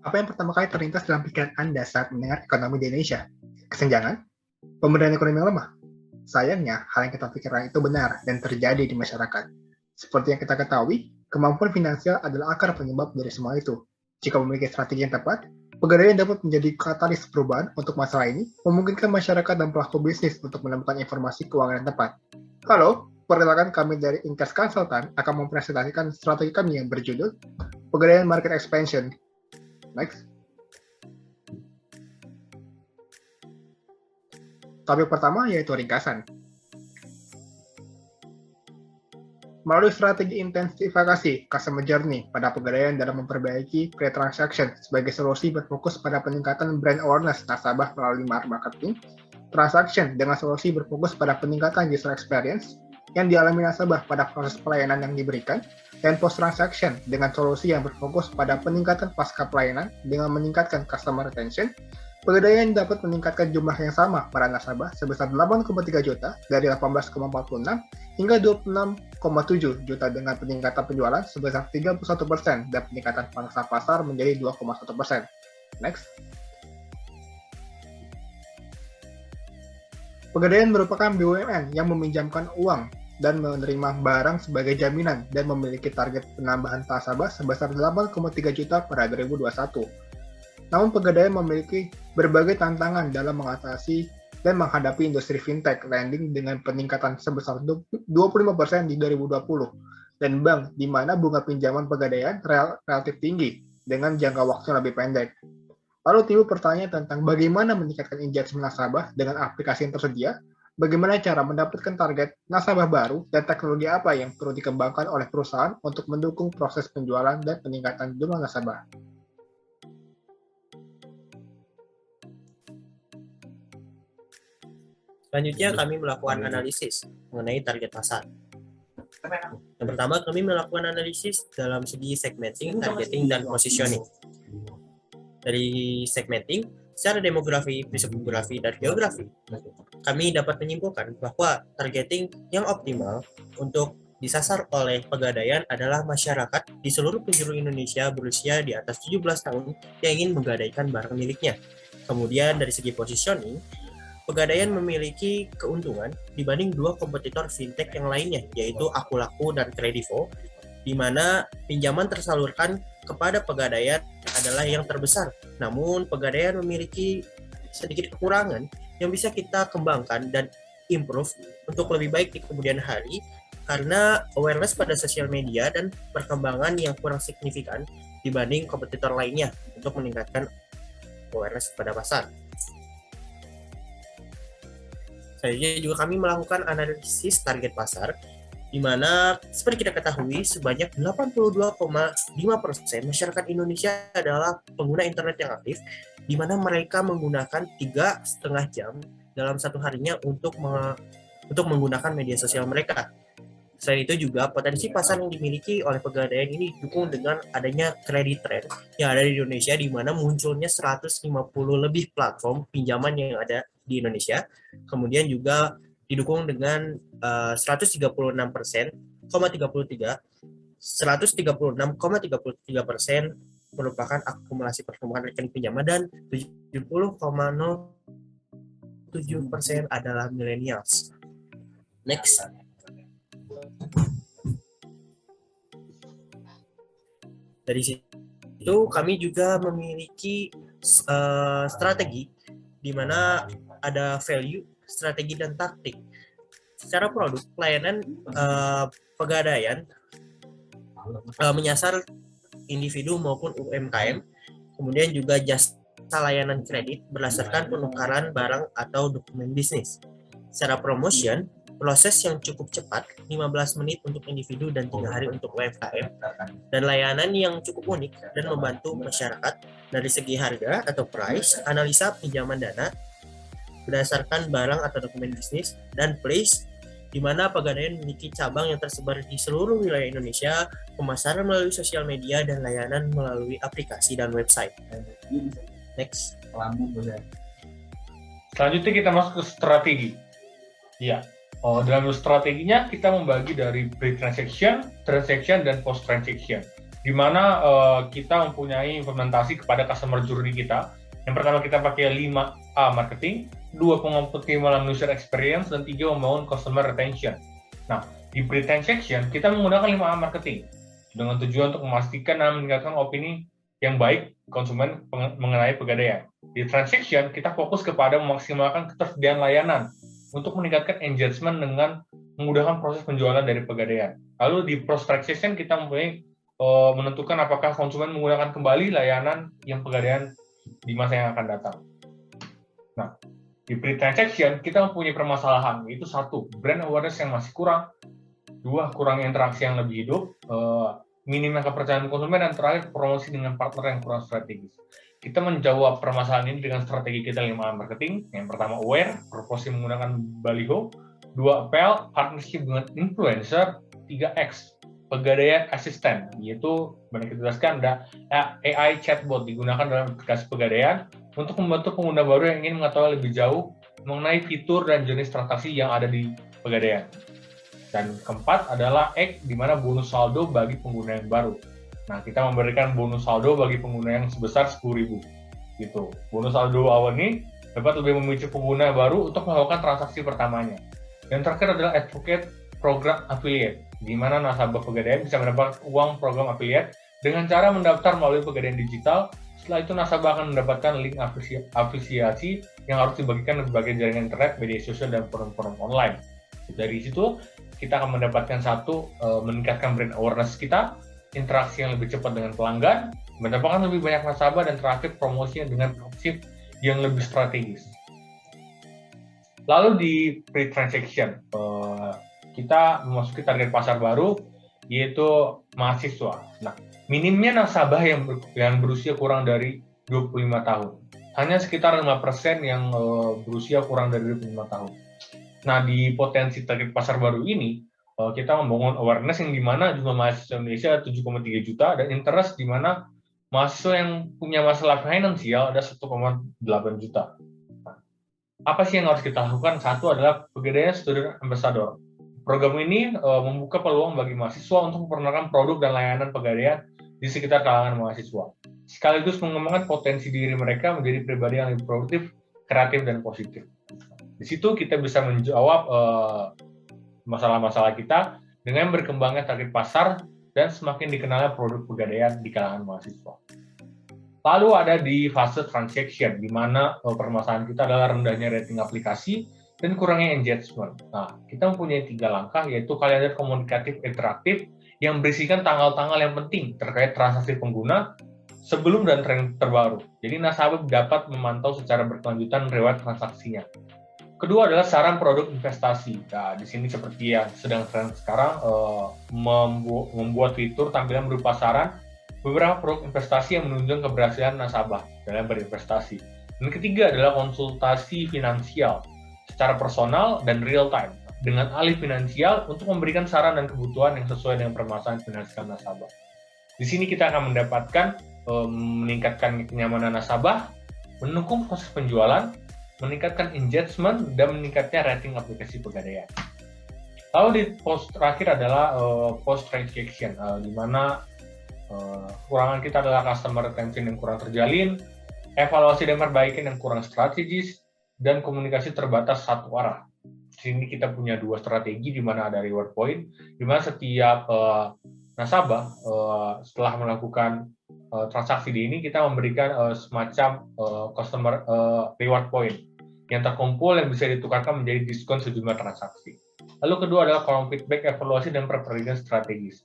Apa yang pertama kali terlintas dalam pikiran Anda saat mendengar ekonomi di Indonesia? Kesenjangan? Pemberdayaan ekonomi yang lemah? Sayangnya, hal yang kita pikirkan itu benar dan terjadi di masyarakat. Seperti yang kita ketahui, kemampuan finansial adalah akar penyebab dari semua itu. Jika memiliki strategi yang tepat, pegadaian dapat menjadi katalis perubahan untuk masalah ini, memungkinkan masyarakat dan pelaku bisnis untuk menemukan informasi keuangan yang tepat. Halo, perkenalkan kami dari Incas Consultant akan mempresentasikan strategi kami yang berjudul Pegadaian Market Expansion. Next. Topik pertama yaitu ringkasan. Melalui strategi intensifikasi customer journey pada pegadaian dalam memperbaiki pre-transaction sebagai solusi berfokus pada peningkatan brand awareness nasabah melalui marketing, transaction dengan solusi berfokus pada peningkatan user experience yang dialami nasabah pada proses pelayanan yang diberikan, dan post-transaction dengan solusi yang berfokus pada peningkatan pasca pelayanan dengan meningkatkan customer retention. Pegadaian dapat meningkatkan jumlah yang sama para nasabah sebesar 8,3 juta dari 18,46 hingga 26,7 juta dengan peningkatan penjualan sebesar 31% dan peningkatan pangsa pasar menjadi 2,1%. Next. Pegadaian merupakan BUMN yang meminjamkan uang dan menerima barang sebagai jaminan dan memiliki target penambahan nasabah sebesar 8,3 juta pada 2021. Namun Pegadaian memiliki berbagai tantangan dalam mengatasi dan menghadapi industri fintech lending dengan peningkatan sebesar 25% di 2020 dan bank di mana bunga pinjaman Pegadaian relatif tinggi dengan jangka waktu yang lebih pendek. Lalu timbul pertanyaan tentang bagaimana meningkatkan engagement nasabah dengan aplikasi yang tersedia, bagaimana cara mendapatkan target nasabah baru, dan teknologi apa yang perlu dikembangkan oleh perusahaan untuk mendukung proses penjualan dan peningkatan jumlah nasabah. Selanjutnya kami melakukan analisis mengenai target pasar. Yang pertama, kami melakukan analisis dalam segi segmenting, targeting, dan positioning. Dari segmenting, secara demografi, psikografi, dan geografi, kami dapat menyimpulkan bahwa targeting yang optimal untuk disasar oleh Pegadaian adalah masyarakat di seluruh penjuru Indonesia berusia di atas 17 tahun yang ingin menggadaikan barang miliknya. Kemudian dari segi positioning, Pegadaian memiliki keuntungan dibanding dua kompetitor fintech yang lainnya, yaitu Akulaku dan Kredivo, di mana pinjaman tersalurkan kepada Pegadaian adalah yang terbesar. Namun, Pegadaian memiliki sedikit kekurangan yang bisa kita kembangkan dan improve untuk lebih baik di kemudian hari, karena awareness pada sosial media dan perkembangan yang kurang signifikan dibanding kompetitor lainnya untuk meningkatkan awareness pada pasar. Selanjutnya juga kami melakukan analisis target pasar, di mana seperti kita ketahui sebanyak 82,5% masyarakat Indonesia adalah pengguna internet yang aktif, di mana mereka menggunakan 3,5 jam dalam satu harinya untuk menggunakan media sosial mereka. Selain itu juga potensi pasar yang dimiliki oleh Pegadaian ini didukung dengan adanya credit trend yang ada di Indonesia, di mana munculnya 150 lebih platform pinjaman yang ada di Indonesia. Kemudian juga didukung dengan 136,33% merupakan akumulasi pertumbuhan rekening pinjaman, dan 70,07% adalah millennials. Next. Dari situ kami juga memiliki strategi di mana ada value, strategi, dan taktik. Secara produk, pelayanan Pegadaian menyasar individu maupun UMKM, kemudian juga jasa layanan kredit berdasarkan penukaran barang atau dokumen bisnis. Secara promotion, proses yang cukup cepat, 15 menit untuk individu dan 3 hari untuk UMKM, dan layanan yang cukup unik dan membantu masyarakat. Dari segi harga atau price, analisa pinjaman dana berdasarkan barang atau dokumen bisnis, dan place, di mana Pegadaian memiliki cabang yang tersebar di seluruh wilayah Indonesia, pemasaran melalui sosial media, dan layanan melalui aplikasi dan website. Next. Selanjutnya kita masuk ke strategi. Ya. Dalam strateginya kita membagi dari pre-transaction, transaction, dan post-transaction. di mana kita mempunyai implementasi kepada customer journey kita. Yang pertama kita pakai 5A marketing, 2 pengoptimalan user experience, dan 3 membangun customer retention. Nah, di pre-transaction kita menggunakan 5A marketing dengan tujuan untuk memastikan dan meningkatkan opini yang baik konsumen mengenai Pegadaian. Di transaction kita fokus kepada memaksimalkan ketersediaan layanan untuk meningkatkan engagement dengan memudahkan proses penjualan dari Pegadaian. Lalu di post-transaction kita mempunyai menentukan apakah konsumen menggunakan kembali layanan yang Pegadaian di masa yang akan datang. Nah, di pre-transaction kita mempunyai permasalahan, yaitu 1, brand awareness yang masih kurang, 2, kurang interaksi yang lebih hidup, minimnya kepercayaan konsumen, dan terakhir promosi dengan partner yang kurang strategis. Kita menjawab permasalahan ini dengan strategi kita 5 marketing. Yang pertama aware, promosi menggunakan baliho, 2 appeal, partnership dengan influencer, 3X, Pegadaian Assistant, yaitu banyak kita jelaskan ada AI chatbot digunakan dalam aplikasi Pegadaian untuk membantu pengguna baru yang ingin mengetahui lebih jauh mengenai fitur dan jenis transaksi yang ada di Pegadaian. Dan keempat adalah X, di mana bonus saldo bagi pengguna yang baru. Nah, kita memberikan bonus saldo bagi pengguna yang sebesar 10.000. Gitu. Bonus saldo awal ini dapat lebih memicu pengguna baru untuk melakukan transaksi pertamanya. Dan terakhir adalah advocate program affiliate, di mana nasabah Pegadaian bisa mendapat uang program affiliate dengan cara mendaftar melalui Pegadaian Digital. Setelah itu nasabah akan mendapatkan link afiliasi yang harus dibagikan ke berbagai jaringan internet, media sosial, dan forum-forum online. Dari situ kita akan mendapatkan meningkatkan brand awareness kita, interaksi yang lebih cepat dengan pelanggan, mendapatkan lebih banyak nasabah, dan terakhir promosi dengan prinsip yang lebih strategis. Lalu di pre-transaction, kita memasuki target pasar baru, yaitu mahasiswa. Nah, minimnya nasabah yang berusia kurang dari 25 tahun. Hanya sekitar 5% yang berusia kurang dari 25 tahun. Nah, di potensi target pasar baru ini, kita membangun awareness yang dimana jumlah mahasiswa Indonesia 7,3 juta, dan interest di mana mahasiswa yang punya masalah finansial ada 1,8 juta. Nah, apa sih yang harus kita lakukan? Satu adalah Pegadaian Student Ambassador. Program ini membuka peluang bagi mahasiswa untuk memperkenalkan produk dan layanan Pegadaian di sekitar kalangan mahasiswa, sekaligus mengembangkan potensi diri mereka menjadi pribadi yang lebih produktif, kreatif, dan positif. Di situ kita bisa menjawab masalah-masalah kita dengan berkembangnya target pasar dan semakin dikenalnya produk Pegadaian di kalangan mahasiswa. Lalu ada di fase transaction, di mana permasalahan kita adalah rendahnya rating aplikasi dan kurangnya engagement. Nah, kita mempunyai 3 langkah, yaitu kalender komunikatif interaktif yang berisikan tanggal-tanggal yang penting terkait transaksi pengguna sebelum dan tren terbaru. Jadi nasabah dapat memantau secara berkelanjutan riwayat transaksinya. Kedua adalah saran produk investasi. Nah, di sini seperti yang sedang tren sekarang, membuat fitur tampilan berupa saran beberapa produk investasi yang menunjukkan keberhasilan nasabah dalam berinvestasi. Dan ketiga adalah konsultasi finansial secara personal dan real time dengan ahli finansial untuk memberikan saran dan kebutuhan yang sesuai dengan permasalahan finansial nasabah. Di sini kita akan mendapatkan meningkatkan kenyamanan nasabah, mendukung proses penjualan, meningkatkan engagement, dan meningkatnya rating aplikasi Pegadaian. Lalu di post terakhir adalah post transaction, di mana kekurangan kita adalah customer retention yang kurang terjalin, evaluasi dan perbaikan yang kurang strategis, dan komunikasi terbatas satu arah. Di sini kita punya 2 strategi, di mana ada reward point, di mana setiap nasabah setelah melakukan transaksi di ini kita memberikan semacam customer reward point yang terkumpul yang bisa ditukarkan menjadi diskon sejumlah transaksi. Lalu kedua adalah kolom feedback, evaluasi, dan perbaikan strategis.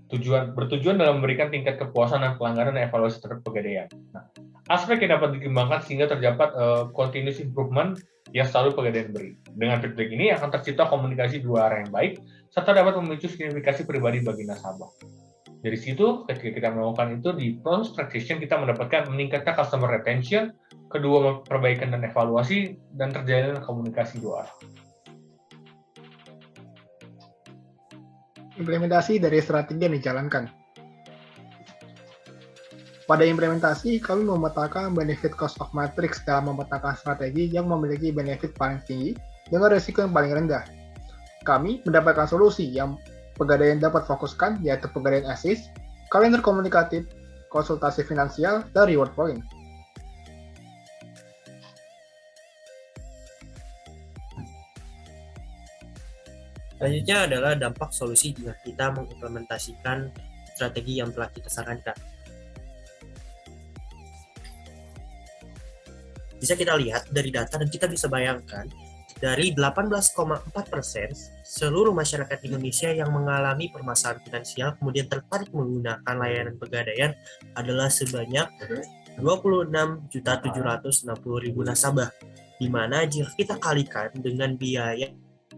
Bertujuan dalam memberikan tingkat kepuasan dan pelanggaran dan evaluasi terhadap Pegadaian. Nah, aspek yang dapat dikembangkan sehingga terdapat continuous improvement yang selalu Pegadaian beri. Dengan feedback ini akan tercipta komunikasi 2 arah yang baik, serta dapat memicu signifikasi pribadi bagi nasabah. Dari situ, ketika kita melakukan itu, di post transaction kita mendapatkan meningkatnya customer retention, kedua perbaikan dan evaluasi, dan terjalin komunikasi 2 arah. Implementasi dari strategi yang dijalankan. Pada implementasi, kami memetakan benefit cost of matrix dalam memetakan strategi yang memiliki benefit paling tinggi dengan risiko yang paling rendah. Kami mendapatkan solusi yang Pegadaian dapat fokuskan, yaitu Pegadaian Assist, kalender komunikatif, konsultasi finansial, dan reward point. Selanjutnya adalah dampak solusi jika kita mengimplementasikan strategi yang telah kita sarankan. Bisa kita lihat dari data dan kita bisa bayangkan dari 18,4% seluruh masyarakat Indonesia yang mengalami permasalahan finansial kemudian tertarik menggunakan layanan pegadaian adalah sebanyak 26.760.000 nasabah, di mana jika kita kalikan dengan biaya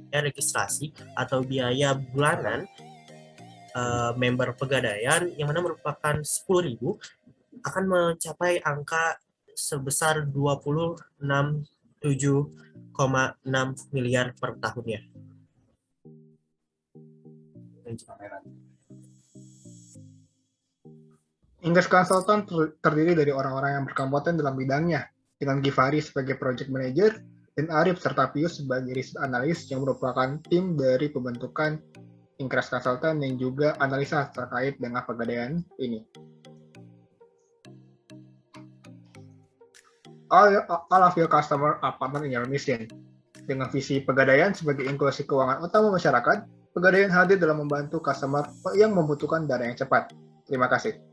registrasi atau biaya bulanan member pegadaian yang mana merupakan 10.000 akan mencapai angka sebesar 26,6 miliar per tahunnya. Inggris Consultant terdiri dari orang-orang yang berkompeten dalam bidangnya, dengan Givari sebagai project manager dan Arif serta Pius sebagai riset analis yang merupakan tim dari pembentukan Inggris Consultant yang juga analisa terkait dengan pegadaian ini. All of your customer are partner in your mission. Dengan visi pegadaian sebagai inklusi keuangan utama masyarakat, pegadaian hadir dalam membantu customer yang membutuhkan dana yang cepat. Terima kasih.